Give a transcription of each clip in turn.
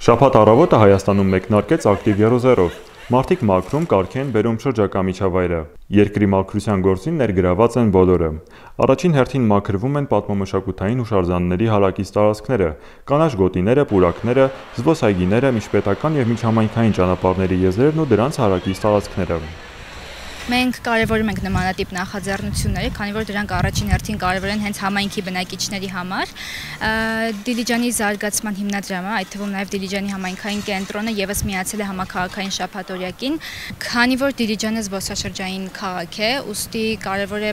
Շաբաթ առավոտը Հայաստանում մեկնարկեց ակտիվ եռոզեռով։ Մարդիկ մաքրում, կարգ են բերում շրջակա միջավայրը։ Երկրի մաքրության գործին ներգրաված են բոլորը։ Առաջին հերթին մաքրվում են պատմամշակութային հուշարձանների հարակից տարածքները, կանաչ գոտիները, պուրակները, զբոսայգիները, միջպետական և միջհամայնքային ճանապարհների եզրերն ու դրանց հարակից տարածքները։ Մենք կարևորում ենք նմանատիպ նախաձեռնությունները, քանի որ դրանք առաջին հերթին կարևոր են հենց համայնքի բնակիչների համար։ Դիլիջանի զարգացման հիմնադրամը, այդ թվում նաև Դիլիջանի համայնքային կենտրոնը ևս միացել է համաքաղաքային շաբաթօրյակին, քանի որ Դիլիջանը զբոսաշրջային քաղաք է, ուստի կարևոր է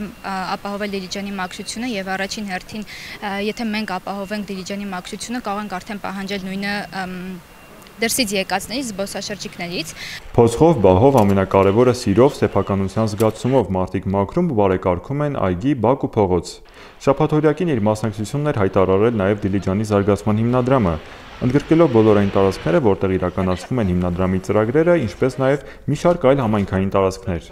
ապահովել Դիլիջանի մաքրությունը եւ առաջին հերթին, եթե մենք ապահովենք Դիլիջանի մաքրությունը, կարող ենք արդեն պահանջել նույնը դրսից եկածներից, զբոսաշրջիկներից։ Փոսխով, բահով, ամենակարևորը սիրով, սեփականության զգացումով մարդիկ մաքրում ու բարեկարգում են այգի, բակ ու փողոց։ Շաբաթօրյակին իր մասնակցությունն էր հայտարարել նաև Դիլիջանի զարգացման հիմնադրամը, ընդգրկելով բոլոր այն տարածքները, որտեղ իրականացվում են հիմնադրամի ծրագրերը, ինչպես նաև մի շարք այլ համայնքային տարածքներ։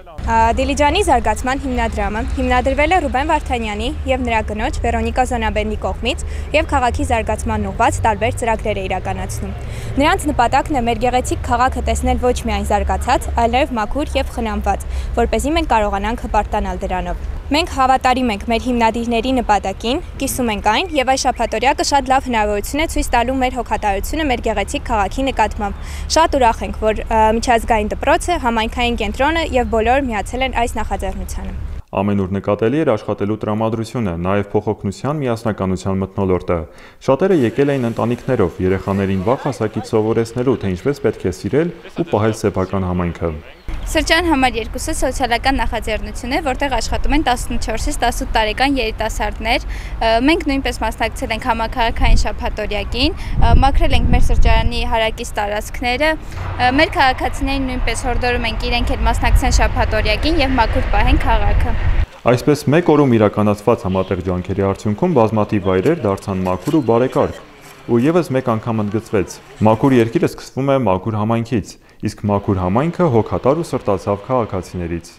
Դիլիջանի զարգացման հիմնադրամը հիմնադրվել է Ռուբեն Վարդանյանի և նրա կնոջ Վերոնիկա Զոնաբենդի կողմից և քաղաքի զարգացման ուղղված տարբեր ծրագրեր է իրականացնում։ Նրանց նպատակն է մեր գեղեցիկ քաղաքը տեսնել ոչ միայն զարգացած, այլ նաև մաքուր և խնամված, որպեսզի մենք կարողանանք հպարտանալ դրանով։ Մենք հավատարիմ ենք մեր հիմնադիրների նպատակին, կիսում ենք այն և այս շաբաթօրյակը շատ լավ հնարավորություն է ցույց տալու մեր հոգատարությունը մեր գեղեցիկ քաղաքի նկատմամբ։ Շատ ուրախ ենք, որ միջազգային դպրոցը, համայնքային կենտրոնը և բոլորը միացել են այս նախաձեռնությանը։ Ամենուր նկատելի էր աշխատելու տրամադրությունը, նաև փոխօգնության միասնականության մթնոլորտը։ Շատերը եկել էին ընտանիքներով, երեխաներին վաղ հասակից սովորեցնելու, թե ինչպես պետք է սիրել ու պահել սեփական համայնքը։ Սրճարան համար 2-ը սոցիալական նախաձեռնություն է, որտեղ աշխատում են 14-ից 18 տարեկան երիտասարդներ։ Մենք նույնպես մասնակցել ենք համաքաղաքային շաբաթօրյակին, մաքրել ենք մեր սրճարանի հարակից տարածքները։ Մեր քաղաքացիներին նույնպես հորդորում ենք իրենք էլ մասնակցեն շաբաթօրյակին և մաքուր պահեն քաղաքը։ Այսպես մեկ օրում իրականացված համատեղ ջանքերի արդյունքում բազմաթիվ վայրեր դարձան մաքուր ու բարեկարգ։ Ու ևս մեկ անգամ ընդգծվեց. մաքուր երկիրը սկսվում է մաքուր համայնքից, իսկ մաքուր համայնքը հոգատար ու սրտացավ քաղաքացիներից։